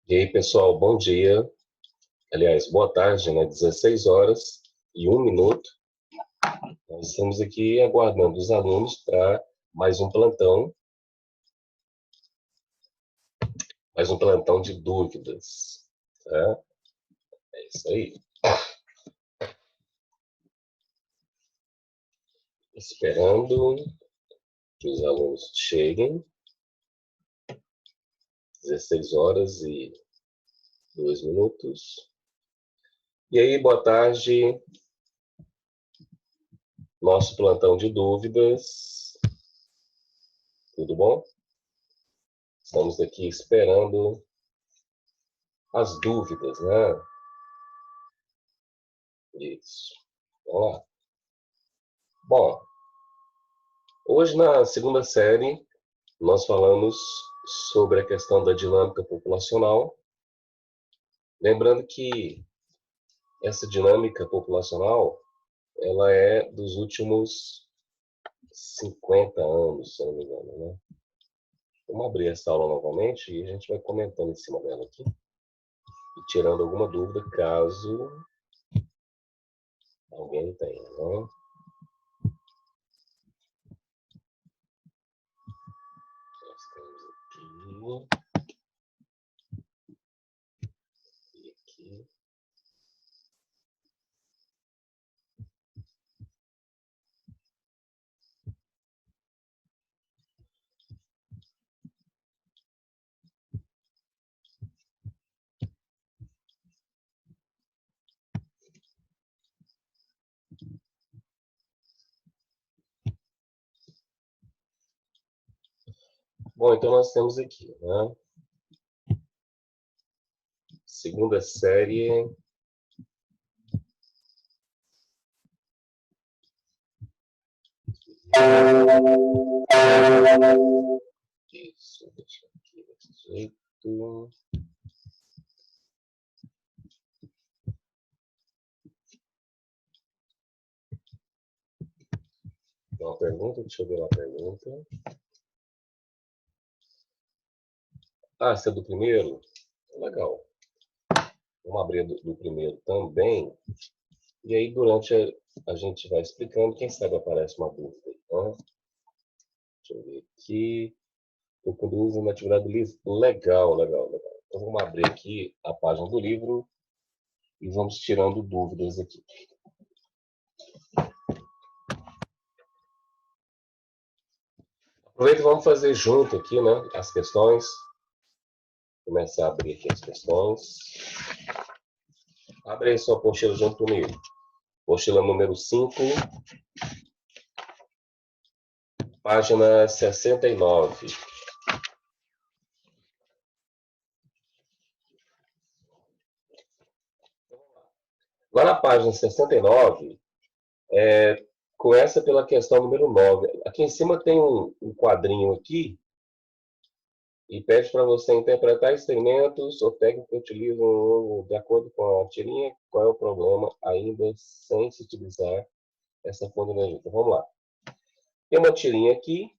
E aí, pessoal, bom dia. Aliás, boa tarde, né? 16 horas e 1 minuto. Nós estamos aqui aguardando os alunos para mais um plantão, de dúvidas. Tá? É isso aí. Esperando que os alunos cheguem. 16 horas e 2 minutos. E aí, boa tarde. Nosso plantão de dúvidas. Tudo bom? Estamos aqui esperando as dúvidas, né? Isso. Vamos lá. Bom, hoje na segunda série nós falamos sobre a questão da dinâmica populacional. Lembrando que essa dinâmica populacional ela é dos últimos 50 anos, se não me engano, né? Vamos abrir essa aula novamente e a gente vai comentando em cima dela aqui e tirando alguma dúvida caso alguém tenha, né? Nós temos aqui e aqui. Bom, então nós temos aqui, né? Segunda série. Isso, deixa aqui desse jeito. Tem uma pergunta? Deixa eu ver uma pergunta. Ah, essa é do primeiro? Legal. Vamos abrir do primeiro também. E aí, durante a gente vai explicando, quem sabe aparece uma dúvida. Né? Deixa eu ver aqui. Estou com dúvida na atividade do livro. Legal, legal, legal. Então, vamos abrir aqui a página do livro e vamos tirando dúvidas aqui. Aproveita e vamos fazer junto aqui, né, as questões. Começar a abrir aqui as questões. Abre aí sua apostila junto comigo. Apostila número 5, página 69. Lá na página 69, começa pela questão número 9. Aqui em cima tem um quadrinho aqui e pede para você interpretar experimentos ou técnicas que utilizam de acordo com a tirinha, qual é o problema, ainda sem se utilizar essa fonte de energia. Então, vamos lá. Tem uma tirinha aqui,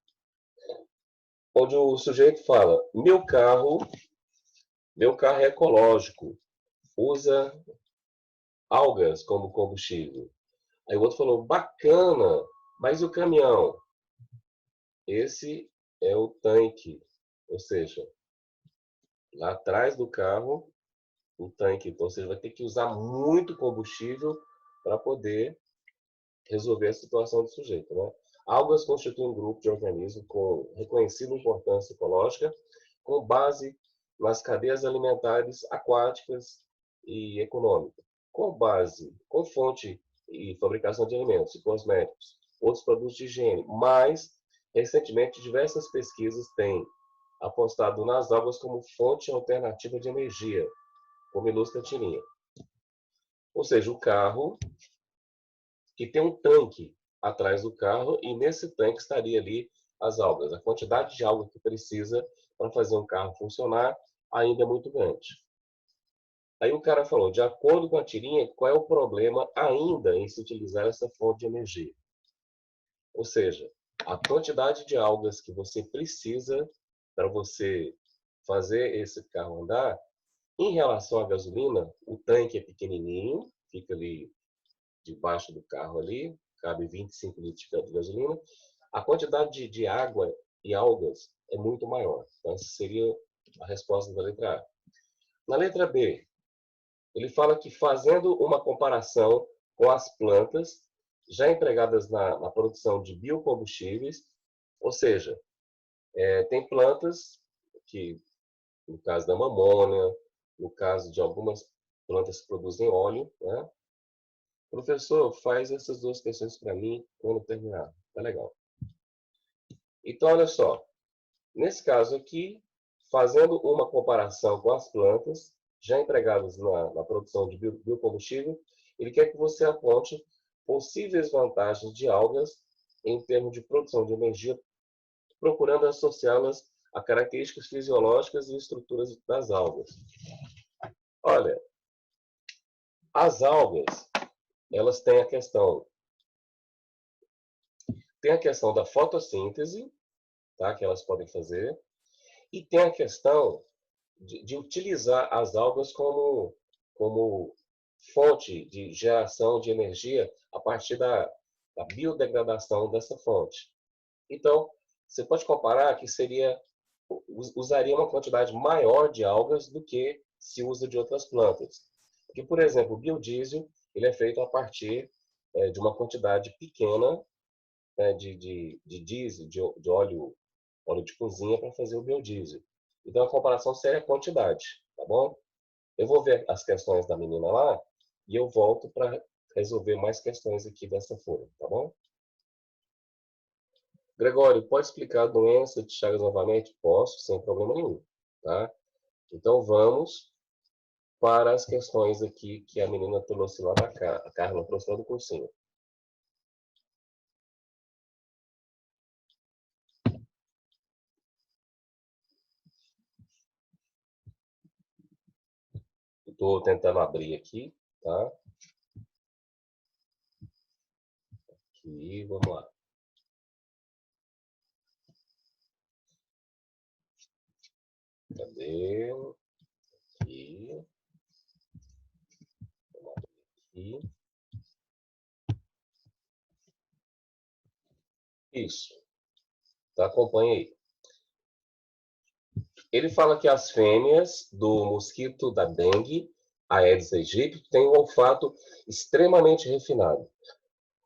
onde o sujeito fala, meu carro é ecológico, usa algas como combustível. Aí o outro falou, bacana, mas e o caminhão? Esse é o tanque, ou seja, lá atrás do carro, o tanque. Então, você vai ter que usar muito combustível para poder resolver a situação do sujeito. Né? Algas constituem um grupo de organismos com reconhecida importância ecológica, com base nas cadeias alimentares aquáticas e econômicas, com fonte e fabricação de alimentos e cosméticos, outros produtos de higiene. Mas, recentemente, diversas pesquisas têm apostado nas algas como fonte alternativa de energia, como ilustra a tirinha. Ou seja, o carro que tem um tanque atrás do carro e nesse tanque estaria ali as algas. A quantidade de alga que precisa para fazer um carro funcionar ainda é muito grande. Aí o cara falou, de acordo com a tirinha, qual é o problema ainda em se utilizar essa fonte de energia? Ou seja, a quantidade de algas que você precisa para você fazer esse carro andar Em relação à gasolina, o tanque é pequenininho, fica ali debaixo do carro ali, cabe 25 litros de gasolina. A quantidade de água e algas é muito maior. Então, essa seria a resposta da letra A. Na letra B, ele fala que fazendo uma comparação com as plantas já empregadas na produção de biocombustíveis, ou seja, tem plantas que, no caso da mamônia, no caso de algumas plantas que produzem óleo, né? Professor, faz essas duas questões para mim quando terminar. Tá legal. Então, olha só. Nesse caso aqui, fazendo uma comparação com as plantas já empregadas na produção de biocombustível, ele quer que você aponte possíveis vantagens de algas em termos de produção de energia, procurando associá-las a características fisiológicas e estruturas das algas. Olha, as algas, elas têm a questão da fotossíntese, tá, que elas podem fazer, e tem a questão de utilizar as algas como fonte de geração de energia a partir da biodegradação dessa fonte. Então, você pode comparar que usaria uma quantidade maior de algas do que se usa de outras plantas. Porque, por exemplo, o biodiesel ele é feito a partir de uma quantidade pequena, né, de diesel, de óleo de cozinha para fazer o biodiesel. Então, a comparação seria a quantidade, tá bom? Eu vou ver as questões da menina lá e eu volto para resolver mais questões aqui dessa folha, tá bom? Gregório, pode explicar a doença de Chagas novamente? Posso, sem problema nenhum, tá? Então, vamos para as questões aqui que a menina trouxe lá da a Carla trouxe lá do cursinho. Estou tentando abrir aqui, tá? Aqui, vamos lá. Cadê? Aqui. Vamos abrir aqui. Isso. Tá? Acompanha aí. Ele fala que as fêmeas do mosquito da dengue, Aedes aegypti, têm um olfato extremamente refinado.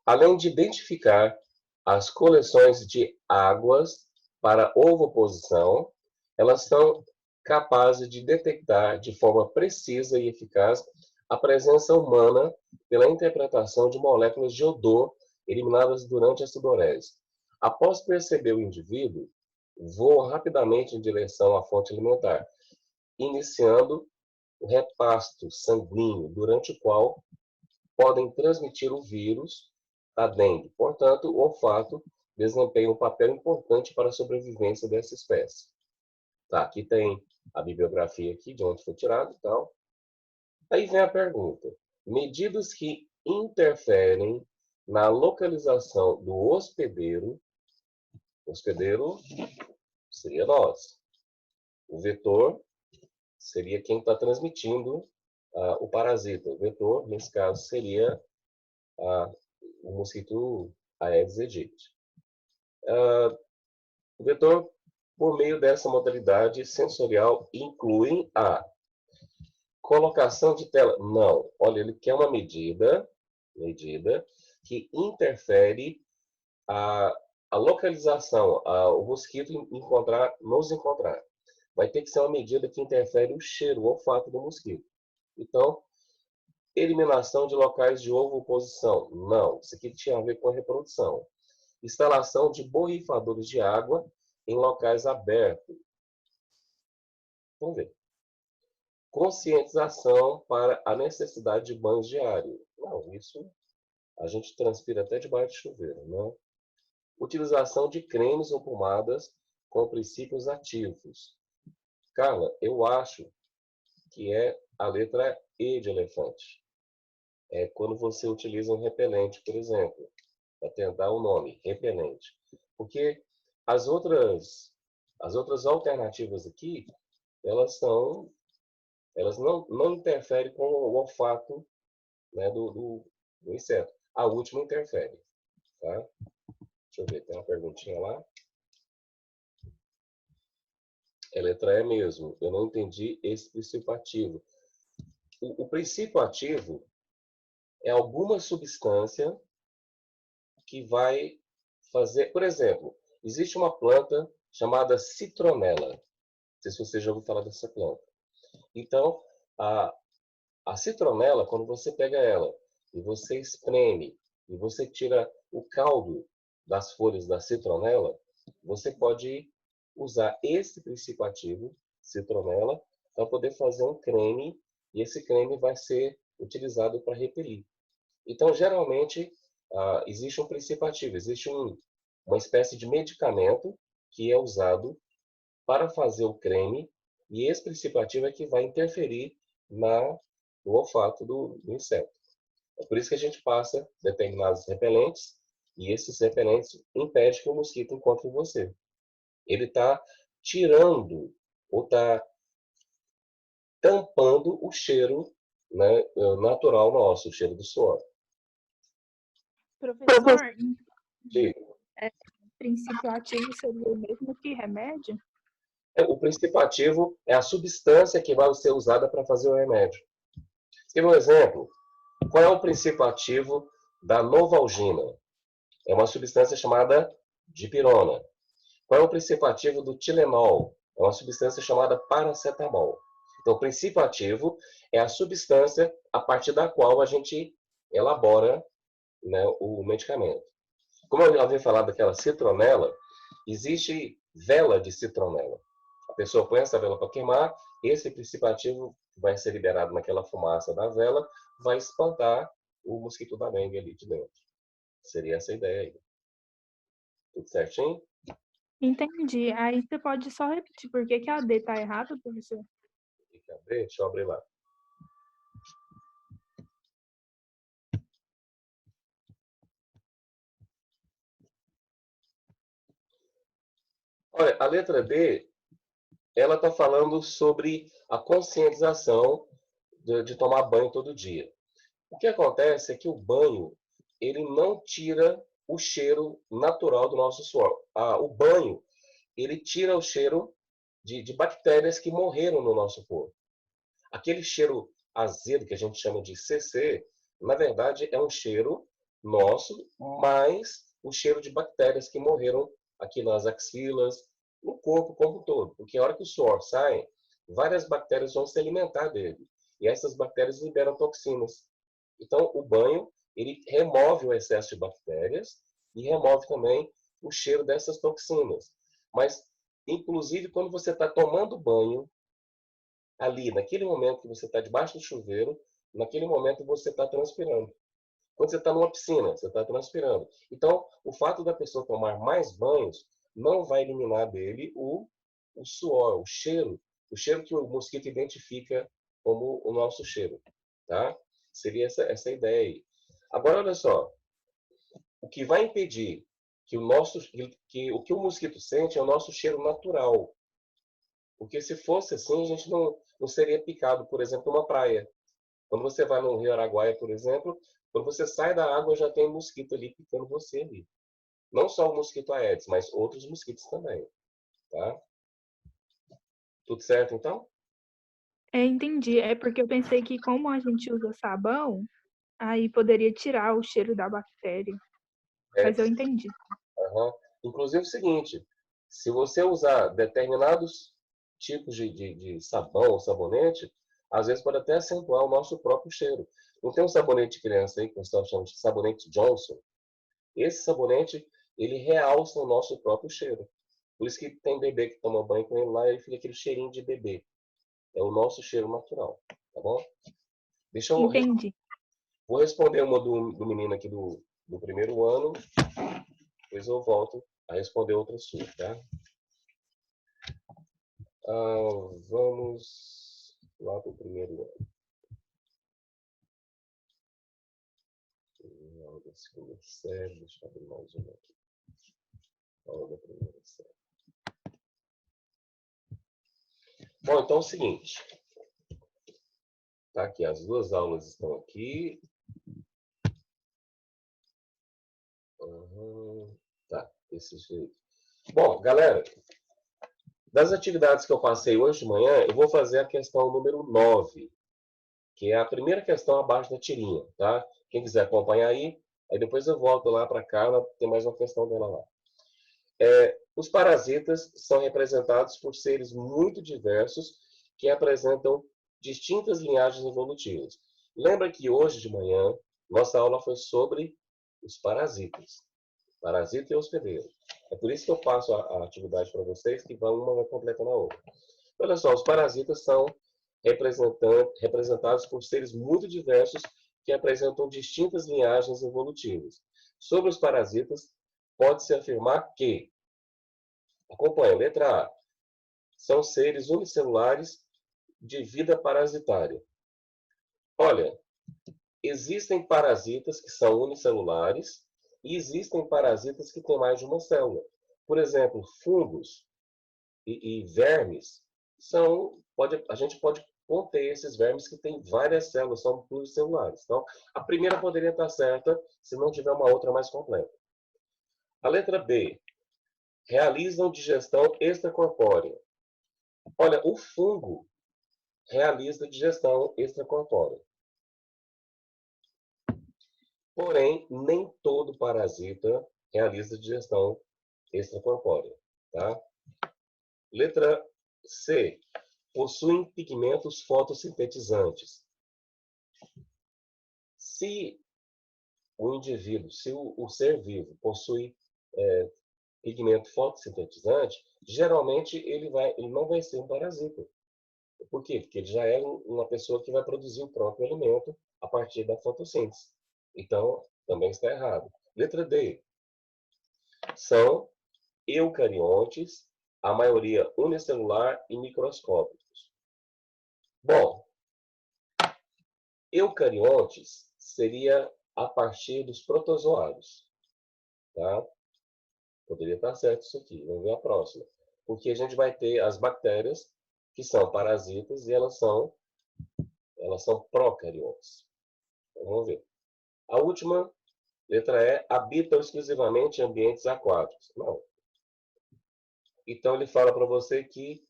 Além de identificar as coleções de águas para ovoposição, elas são capazes de detectar de forma precisa e eficaz a presença humana pela interpretação de moléculas de odor eliminadas durante a sudorese. Após perceber o indivíduo, voam rapidamente em direção à fonte alimentar, iniciando o repasto sanguíneo, durante o qual podem transmitir o vírus da dengue. Portanto, o olfato desempenha um papel importante para a sobrevivência dessa espécie. Tá, aqui tem a bibliografia aqui, de onde foi tirado e tal. Aí vem a pergunta. Medidas que interferem na localização do hospedeiro seria nós. O vetor seria quem está transmitindo o parasita. O vetor, nesse caso, seria o mosquito Aedes aegypti. O vetor, por meio dessa modalidade sensorial, inclui a colocação de tela. Não, olha, ele quer uma medida que interfere a, a localização, o mosquito nos encontrar. Vai ter que ser uma medida que interfere o cheiro, o olfato do mosquito. Então, eliminação de locais de ovoposição. Não, isso aqui tinha a ver com a reprodução. Instalação de borrifadores de água em locais abertos. Vamos ver. Conscientização para a necessidade de banhos diários. Não, isso a gente transpira até debaixo de chuveiro, né? Utilização de cremes ou pomadas com princípios ativos. Carla, eu acho que é a letra E de elefante. É quando você utiliza um repelente, por exemplo, para tentar o nome, repelente. Porque as outras alternativas aqui, elas são elas não interferem com o olfato, né, do inseto. A última interfere, tá? Deixa eu ver, tem uma perguntinha lá. É letra E mesmo. Eu não entendi esse princípio ativo. O princípio ativo é alguma substância que vai fazer... Por exemplo, existe uma planta chamada citronela. Não sei se você já ouviu falar dessa planta. Então, a citronela, quando você pega ela e você espreme e você tira o caldo das folhas da citronela, você pode usar esse princípio ativo, citronela, para poder fazer um creme, e esse creme vai ser utilizado para repelir. Então, geralmente, existe um princípio ativo, existe uma espécie de medicamento que é usado para fazer o creme, e esse princípio ativo é que vai interferir no olfato do inseto. É por isso que a gente passa determinados repelentes, e esses repelentes impedem que o mosquito encontre você. Ele está tirando ou está tampando o cheiro, né, natural nosso, o cheiro do suor. Professor, Digo, princípio ativo seria o mesmo que remédio? o princípio ativo é a substância que vai ser usada para fazer o remédio. Quer um exemplo? Qual é o princípio ativo da Novalgina? É uma substância chamada dipirona. Qual é o princípio ativo do Tilenol? É uma substância chamada paracetamol. Então, o princípio ativo é a substância a partir da qual a gente elabora, né, o medicamento. Como eu já havia falado daquela citronela, existe vela de citronela. A pessoa põe essa vela para queimar, esse princípio ativo vai ser liberado naquela fumaça da vela, vai espantar o mosquito da dengue ali de dentro. Seria essa a ideia aí. Tudo certinho? Entendi. Aí você pode só repetir por que a D está errada, professor? Deixa eu abrir lá. Olha, a letra D, ela está falando sobre a conscientização de tomar banho todo dia. O que acontece é que o banho, ele não tira o cheiro natural do nosso suor. O banho, ele tira o cheiro de bactérias que morreram no nosso corpo. Aquele cheiro azedo que a gente chama de CC, na verdade é um cheiro nosso, mais o cheiro de bactérias que morreram aqui nas axilas, no corpo como um todo. Porque a hora que o suor sai, várias bactérias vão se alimentar dele. E essas bactérias liberam toxinas. Então, o banho, ele remove o excesso de bactérias e remove também o cheiro dessas toxinas. Mas, inclusive, quando você está tomando banho, ali, naquele momento que você está debaixo do chuveiro, naquele momento você está transpirando. Quando você está numa piscina, você está transpirando. Então, o fato da pessoa tomar mais banhos não vai eliminar dele o suor, o cheiro que o mosquito identifica como o nosso cheiro, tá? Seria essa ideia aí. Agora, olha só, o que vai impedir que o que o mosquito sente é o nosso cheiro natural. Porque se fosse assim, a gente não seria picado, por exemplo, numa praia. Quando você vai no Rio Araguaia, por exemplo, quando você sai da água, já tem mosquito ali picando você ali. Não só o mosquito Aedes, mas outros mosquitos também, tá? Tudo certo, então? Entendi. É porque eu pensei que como a gente usa sabão, aí poderia tirar o cheiro da bactéria. É, Mas eu entendi. aham. Inclusive é o seguinte, se você usar determinados tipos de sabão ou sabonete, às vezes pode até acentuar o nosso próprio cheiro. Não tem um sabonete de criança aí, que o pessoal chama de sabonete Johnson? Esse sabonete, ele realça o nosso próprio cheiro. Por isso que tem bebê que toma banho com ele lá e ele fica aquele cheirinho de bebê. É o nosso cheiro natural, tá bom? Deixa eu Entendi. vou responder uma do menino aqui do primeiro ano, depois eu volto a responder outra sua, tá? Vamos lá para o primeiro ano. Aula da segunda série, deixa eu abrir mais uma aqui. Aula da primeira série. Bom, então é o seguinte. Tá aqui, as duas aulas estão aqui. Tá, desse jeito. Bom, galera, das atividades que eu passei hoje de manhã, eu vou fazer a questão número 9, que é a primeira questão abaixo da tirinha, tá? Quem quiser acompanhar aí depois eu volto lá para cá, tem mais uma questão dela lá. Os parasitas são representados por seres muito diversos que apresentam distintas linhagens evolutivas. Lembra que hoje de manhã nossa aula foi sobre os parasitas. Parasita e hospedeiro. É por isso que eu passo a atividade para vocês, que uma vai completando a outra. Olha só, os parasitas são representados por seres muito diversos que apresentam distintas linhagens evolutivas. Sobre os parasitas, pode-se afirmar que, acompanha, letra A, são seres unicelulares de vida parasitária. Olha, existem parasitas que são unicelulares e existem parasitas que têm mais de uma célula. Por exemplo, fungos e vermes a gente pode conter esses vermes que têm várias células, são pluricelulares. Então, a primeira poderia estar certa se não tiver uma outra mais completa. A letra B, realizam digestão extracorpórea. Olha, o fungo realiza digestão extracorpórea. Porém, nem todo parasita realiza digestão extracorpórea. Tá? Letra C. Possuem pigmentos fotossintetizantes. Se o indivíduo, se o ser vivo possui pigmento fotossintetizante, geralmente ele não vai ser um parasita. Por quê? Porque ele já é uma pessoa que vai produzir o próprio alimento a partir da fotossíntese. Então, também está errado. Letra D. São eucariontes, a maioria unicelular e microscópicos. Bom, eucariontes seria a partir dos protozoários. Tá? Poderia estar certo isso aqui. Vamos ver a próxima. Porque a gente vai ter as bactérias, que são parasitas, e elas são procariontes. Então, vamos ver. A última, letra E, habitam exclusivamente em ambientes aquáticos. Não. Então, ele fala para você que,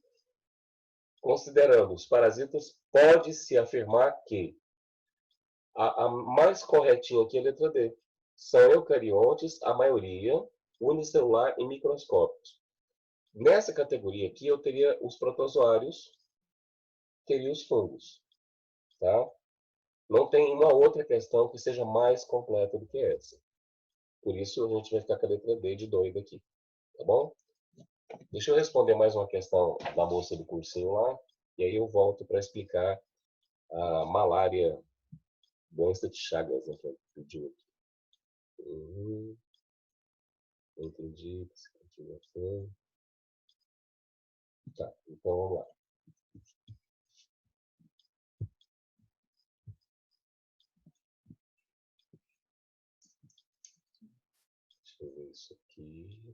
considerando os parasitas, pode-se afirmar que a mais corretinha aqui é a letra D. São eucariontes, a maioria, unicelular e microscópicos. Nessa categoria aqui, eu teria os protozoários, teria os fungos. Tá? Não tem uma outra questão que seja mais completa do que essa. Por isso, a gente vai ficar com a letra D de doido aqui. Tá bom? Deixa eu responder mais uma questão da moça do cursinho lá, e aí eu volto para explicar a malária, doença de Chagas, né, que eu pedi aqui. Entendi. Tá, então vamos lá. Deixa eu ver isso aqui.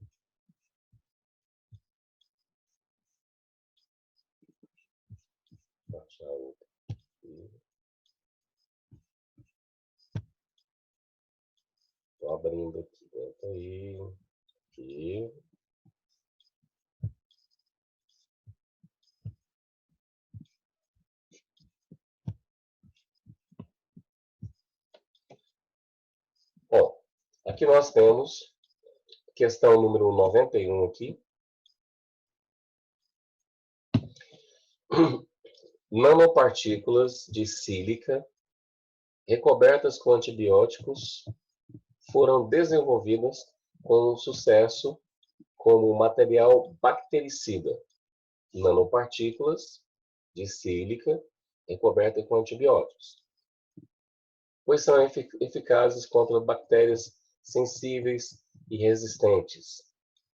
Baixar outra aqui. Estou abrindo aqui. Aguenta aí. Aqui. Bom, aqui nós temos questão número 91 aqui. Nanopartículas de sílica recobertas com antibióticos foram desenvolvidas com sucesso como material bactericida. Nanopartículas de sílica recobertas com antibióticos, pois são eficazes contra bactérias sensíveis e resistentes,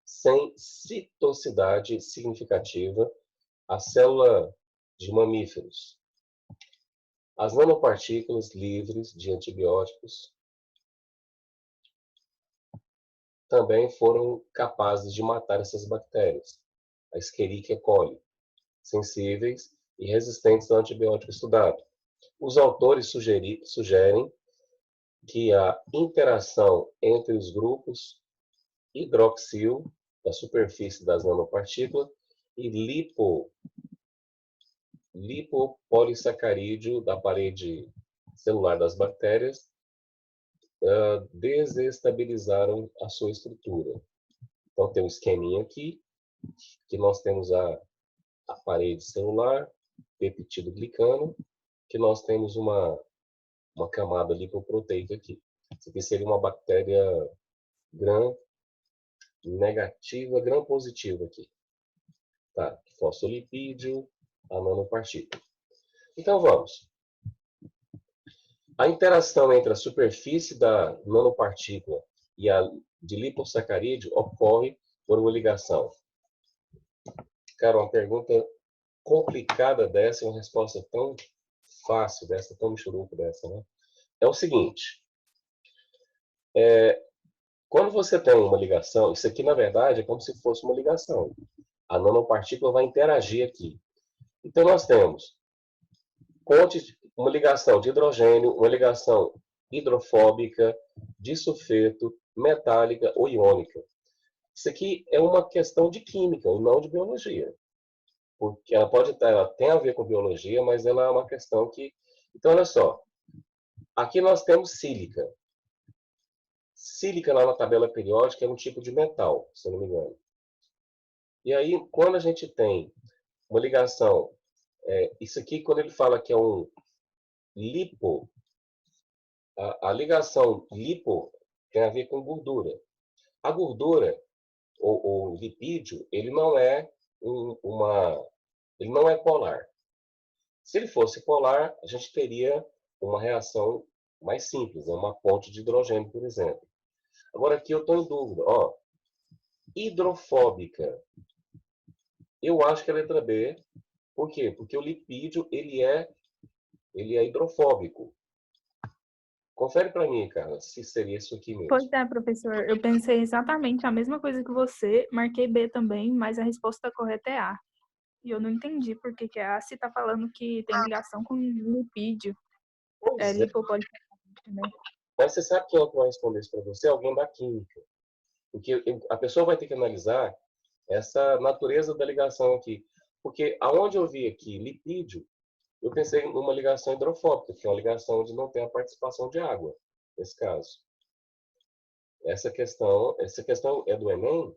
sem citocidade significativa à célula de mamíferos. As nanopartículas livres de antibióticos também foram capazes de matar essas bactérias, a Escherichia coli, sensíveis e resistentes ao antibiótico estudado. Os autores sugerem que a interação entre os grupos hidroxil da superfície das nanopartículas e lipopolissacarídeo da parede celular das bactérias desestabilizaram a sua estrutura. Então, tem um esqueminha aqui, que nós temos a parede celular, peptidoglicano, que nós temos uma camada lipoproteica aqui. Isso aqui seria uma bactéria gram negativa, gram positiva aqui. Tá? Fosfolipídio, a nanopartícula. Então, vamos. A interação entre a superfície da nanopartícula e a de lipossacarídeo ocorre por uma ligação. Cara, uma pergunta complicada dessa, uma resposta tão fácil dessa, tão michuruca dessa, né? É o seguinte. Quando você tem uma ligação, isso aqui, na verdade, é como se fosse uma ligação. A nanopartícula vai interagir aqui. Então, nós temos uma ligação de hidrogênio, uma ligação hidrofóbica, disulfeto, metálica ou iônica. Isso aqui é uma questão de química e não de biologia. Porque ela tem a ver com biologia, mas ela é uma questão que... Então, olha só. Aqui nós temos sílica. Sílica lá na tabela periódica é um tipo de metal, se eu não me engano. E aí, quando a gente tem uma ligação... isso aqui, quando ele fala que é um lipo, a ligação lipo tem a ver com gordura. A gordura, ou lipídio, ele não é ele não é polar. Se ele fosse polar, a gente teria uma reação mais simples, uma ponte de hidrogênio, por exemplo. Agora aqui eu estou em dúvida. Ó, hidrofóbica. Eu acho que é a letra B. Por quê? Porque o lipídio ele é hidrofóbico. Confere para mim, Carla, se seria isso aqui mesmo. Pois é, professor. Eu pensei exatamente a mesma coisa que você. Marquei B também, mas a resposta correta é A. E eu não entendi por que a se está falando que tem ligação com lipídio. Pois é. Lipopolissacarídeo, né? Mas você sabe quem é que vai responder isso para você? Alguém da química. Porque a pessoa vai ter que analisar essa natureza da ligação aqui. Porque aonde eu vi aqui lipídio, eu pensei numa ligação hidrofóbica, que é uma ligação onde não tem a participação de água, nesse caso. Essa questão é do Enem?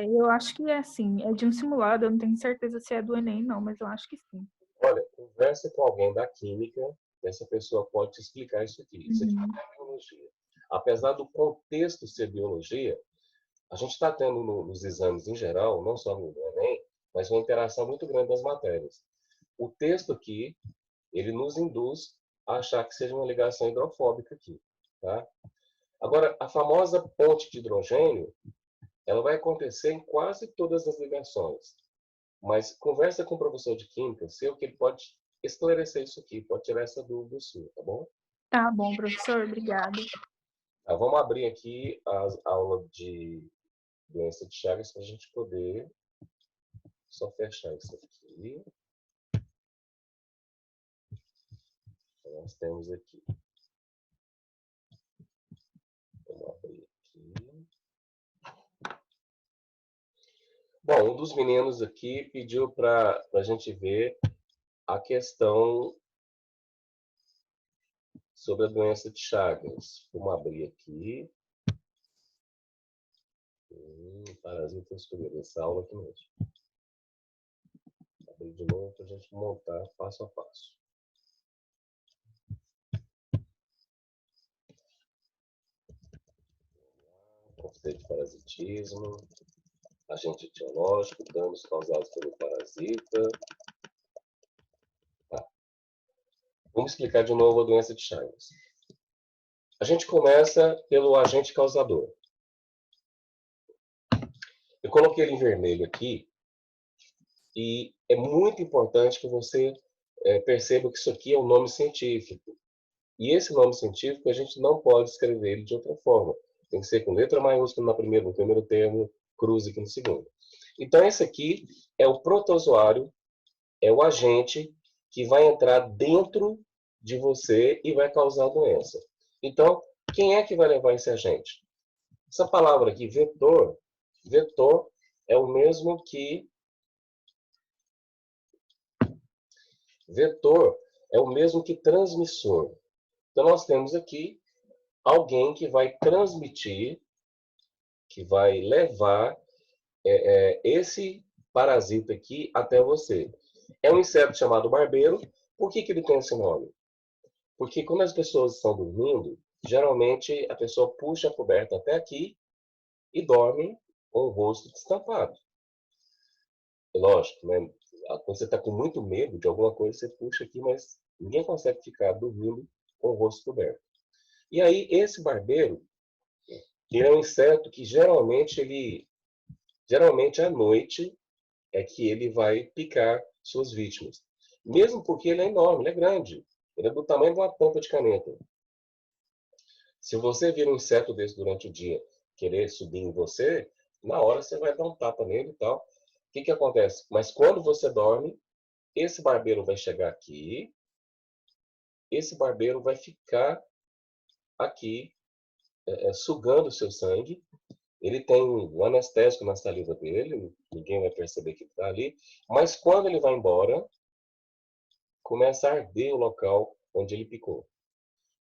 Eu acho que é assim, é de um simulado, eu não tenho certeza se é do Enem, não, mas eu acho que sim. Olha, conversa com alguém da química, essa pessoa pode te explicar isso aqui. Isso aqui não é biologia. Apesar do contexto ser biologia, a gente está tendo nos exames em geral, não só no Enem, mas uma interação muito grande das matérias. O texto aqui, ele nos induz a achar que seja uma ligação hidrofóbica aqui. Tá? Agora, a famosa ponte de hidrogênio, ela vai acontecer em quase todas as ligações. Mas conversa com o professor de química, seu que ele pode esclarecer isso aqui, pode tirar essa dúvida sua, tá bom? Tá bom, professor, obrigada. Tá, vamos abrir aqui a aula de doença de Chagas para a gente poder só fechar isso aqui. Nós temos aqui. Vamos abrir aqui. Bom, um dos meninos aqui pediu para a gente ver a questão sobre a doença de Chagas. Vamos abrir aqui. Parasita escolher essa aula aqui mesmo. Abrir de novo para a gente montar passo a passo. Conceito de parasitismo, agente etiológico, danos causados pelo parasita. Tá. Vamos explicar de novo a doença de Chagas. A gente começa pelo agente causador. Eu coloquei ele em vermelho aqui e é muito importante que você perceba que isso aqui é um nome científico. E esse nome científico a gente não pode escrever ele de outra forma. Tem que ser com letra maiúscula no primeiro termo, cruz aqui no segundo. Então, esse aqui é o protozoário, é o agente que vai entrar dentro de você e vai causar doença. Então, quem é que vai levar esse agente? Essa palavra aqui, vetor, vetor é o mesmo que transmissor. Então, nós temos aqui alguém que vai transmitir, que vai levar esse parasita aqui até você. É um inseto chamado barbeiro. Por que ele tem esse nome? Porque quando as pessoas estão dormindo, geralmente a pessoa puxa a coberta até aqui e dorme com o rosto destampado. Lógico, né? Quando você está com muito medo de alguma coisa, você puxa aqui, mas ninguém consegue ficar dormindo com o rosto coberto. E aí, esse barbeiro, ele é um inseto que geralmente à noite é que ele vai picar suas vítimas. Mesmo porque ele é enorme, ele é grande. Ele é do tamanho de uma tampa de caneta. Se você vir um inseto desse durante o dia, querer subir em você, na hora você vai dar um tapa nele e tal. O que acontece? Mas quando você dorme, esse barbeiro vai chegar aqui, esse barbeiro vai ficar aqui, sugando o seu sangue. Ele tem um anestésico na saliva dele, ninguém vai perceber que está ali. Mas quando ele vai embora, começa a arder o local onde ele picou.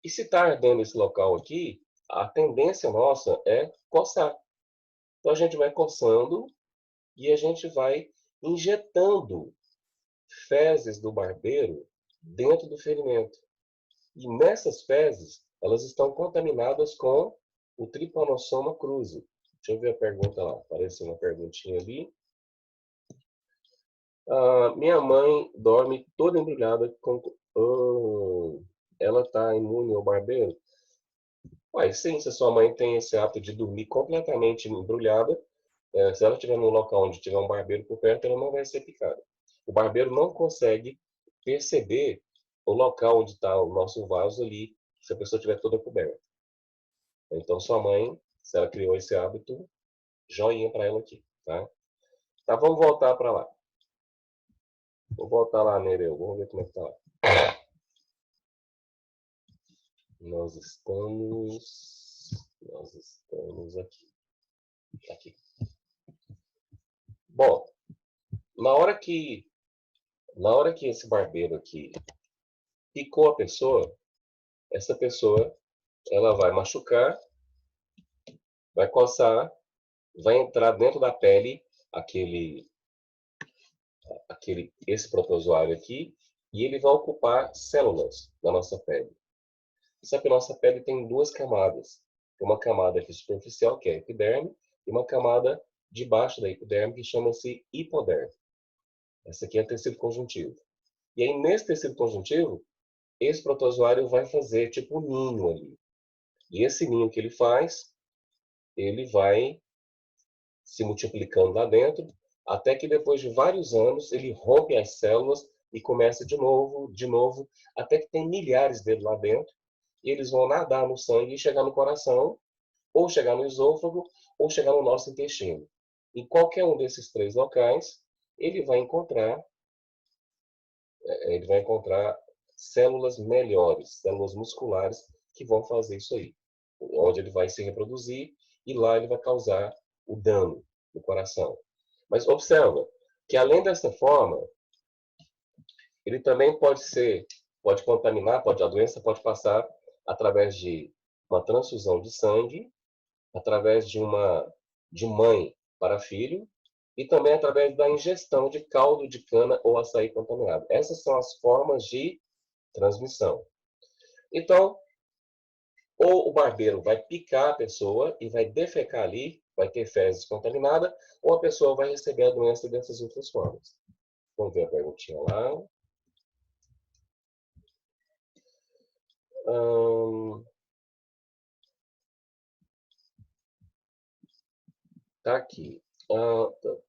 E se está ardendo esse local aqui, a tendência nossa é coçar. Então a gente vai coçando e a gente vai injetando fezes do barbeiro dentro do ferimento. E nessas fezes, elas estão contaminadas com o Trypanosoma cruzi. Deixa eu ver a pergunta lá. Apareceu uma perguntinha ali. Minha mãe dorme toda embrulhada com... ela está imune ao barbeiro? Ué, sim, se a sua mãe tem esse hábito de dormir completamente embrulhada, se ela estiver num local onde tiver um barbeiro por perto, ela não vai ser picada. O barbeiro não consegue perceber o local onde está o nosso vaso ali, se a pessoa estiver toda coberta. Então, sua mãe, se ela criou esse hábito, joinha para ela aqui, tá? Tá, vamos voltar para lá. Vou voltar lá, Nereu. Vamos ver como é que tá lá. Nós estamos aqui. Bom, na hora que esse barbeiro aqui picou a pessoa, essa pessoa ela vai machucar, vai coçar, vai entrar dentro da pele esse protozoário aqui, e ele vai ocupar células da nossa pele. Só que a nossa pele tem duas camadas. Tem uma camada aqui superficial, que é a epiderme, e uma camada debaixo da epiderme, que chama-se hipoderme. Essa aqui é o tecido conjuntivo. E aí, nesse tecido conjuntivo, esse protozoário vai fazer tipo um ninho ali. E esse ninho que ele faz, ele vai se multiplicando lá dentro, até que depois de vários anos, ele rompe as células e começa de novo, até que tem milhares dele lá dentro, e eles vão nadar no sangue e chegar no coração, ou chegar no esôfago, ou chegar no nosso intestino. Em qualquer um desses três locais, ele vai encontrar células melhores, células musculares, que vão fazer isso aí. Onde ele vai se reproduzir e lá ele vai causar o dano no coração. Mas observa que além dessa forma, ele também pode contaminar, a doença pode passar através de uma transfusão de sangue, através de mãe para filho, e também através da ingestão de caldo de cana ou açaí contaminado. Essas são as formas de transmissão. Então, ou o barbeiro vai picar a pessoa e vai defecar ali, vai ter fezes contaminadas, ou a pessoa vai receber a doença dessas outras formas. Vamos ver a perguntinha lá. Tá aqui.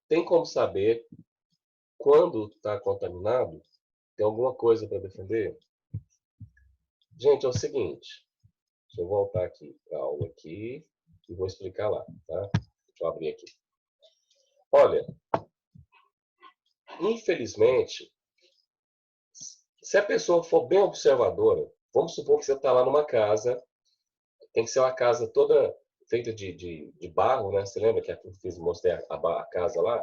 Tem como saber quando está contaminado? Tem alguma coisa para defender? Gente, é o seguinte. Deixa eu voltar aqui para a aula aqui e vou explicar lá, tá? Deixa eu abrir aqui. Olha, infelizmente, Se a pessoa for bem observadora, vamos supor que você está lá numa casa, tem que ser uma casa toda feita de barro, né? Você lembra que eu fiz, mostrei a casa lá?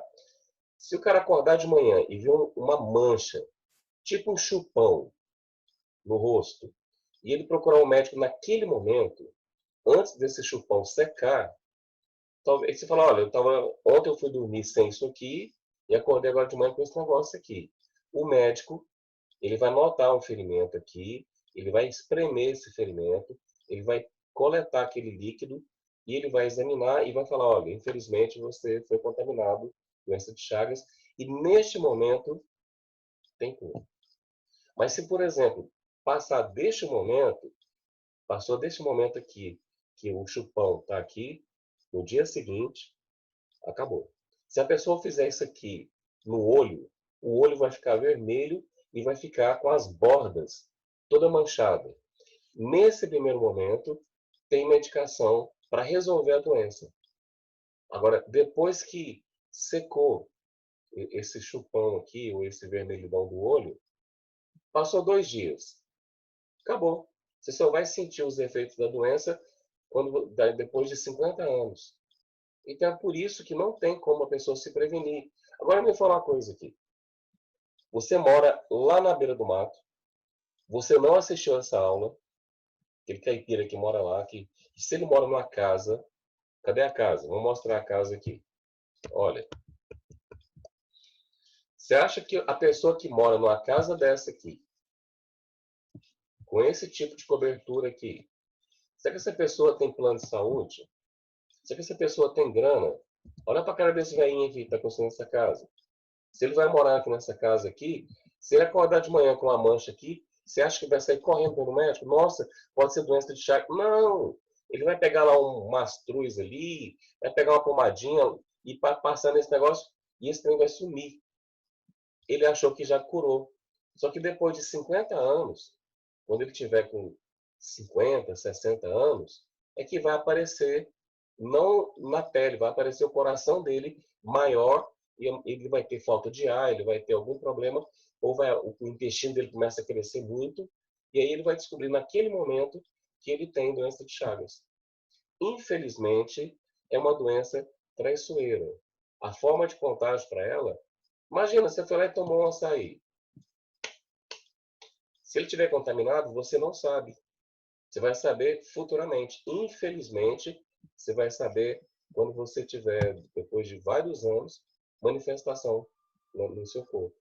Se o cara acordar de manhã e ver uma mancha, tipo um chupão no rosto, e ele procurar um médico naquele momento, antes desse chupão secar, talvez você fala, olha, ontem eu fui dormir sem isso aqui e acordei agora de manhã com esse negócio aqui. O médico, ele vai notar um ferimento aqui, ele vai espremer esse ferimento, ele vai coletar aquele líquido e ele vai examinar e vai falar, olha, infelizmente você foi contaminado, doença de Chagas, e neste momento tem cura. Mas se, por exemplo, passou deste momento aqui, que o chupão está aqui, no dia seguinte, acabou. Se a pessoa fizer isso aqui no olho, o olho vai ficar vermelho e vai ficar com as bordas toda manchada. Nesse primeiro momento, tem medicação para resolver a doença. Agora, depois que secou esse chupão aqui, ou esse vermelhidão do olho, passou 2 dias. Acabou. Você só vai sentir os efeitos da doença depois de 50 anos. Então é por isso que não tem como a pessoa se prevenir. Agora me fala uma coisa aqui. Você mora lá na beira do mato, você não assistiu essa aula, aquele caipira que mora lá, que se ele mora numa casa, cadê a casa? Vou mostrar a casa aqui. Olha, você acha que a pessoa que mora numa casa dessa aqui, com esse tipo de cobertura aqui, será que essa pessoa tem plano de saúde? Será que essa pessoa tem grana? Olha para a cara desse velhinho aqui que está construindo essa casa. Se ele vai morar aqui nessa casa aqui, se ele acordar de manhã com uma mancha aqui, você acha que vai sair correndo pelo médico? Nossa, pode ser doença de Chagas. Não! Ele vai pegar lá um mastruz ali, vai pegar uma pomadinha e passar nesse negócio e esse trem vai sumir. Ele achou que já curou. Só que depois de 50 anos, quando ele tiver com 50, 60 anos, é que vai aparecer, não na pele, vai aparecer o coração dele maior e ele vai ter falta de ar, ele vai ter algum problema, ou o intestino dele começa a crescer muito, e aí ele vai descobrir naquele momento que ele tem doença de Chagas. Infelizmente, é uma doença traiçoeira. A forma de contágio para ela, imagina, você foi lá e tomou um açaí. Se ele estiver contaminado, você não sabe. Você vai saber futuramente. Infelizmente, você vai saber quando você tiver, depois de vários anos, manifestação no seu corpo.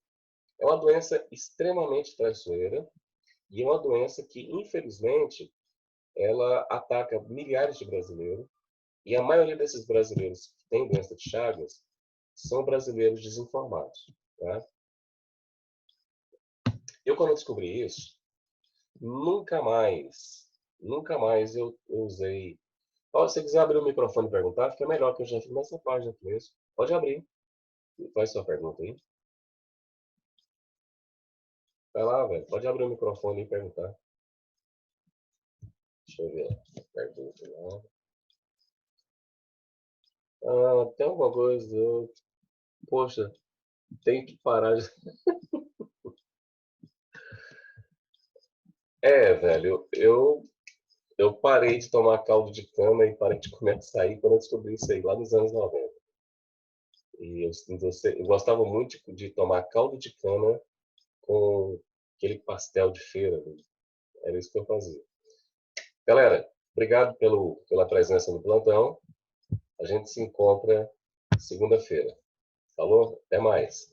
É uma doença extremamente traiçoeira e é uma doença que, infelizmente, ela ataca milhares de brasileiros e a maioria desses brasileiros que têm doença de Chagas são brasileiros desinformados. Tá? Eu, quando descobri isso, nunca mais eu usei. Se você quiser abrir o microfone e perguntar, fica melhor, que eu já fico nessa página aqui mesmo. Pode abrir. Faz sua pergunta aí. Vai lá, velho. Pode abrir o microfone e perguntar. Deixa eu ver a pergunta lá. Tem alguma coisa? Poxa, tem que parar de... Velho, eu parei de tomar caldo de cana e parei de comer açaí quando eu descobri isso aí, lá nos anos 90. E eu gostava muito de tomar caldo de cana com aquele pastel de feira. Né? Era isso que eu fazia. Galera, obrigado pela presença no plantão. A gente se encontra segunda-feira. Falou? Até mais.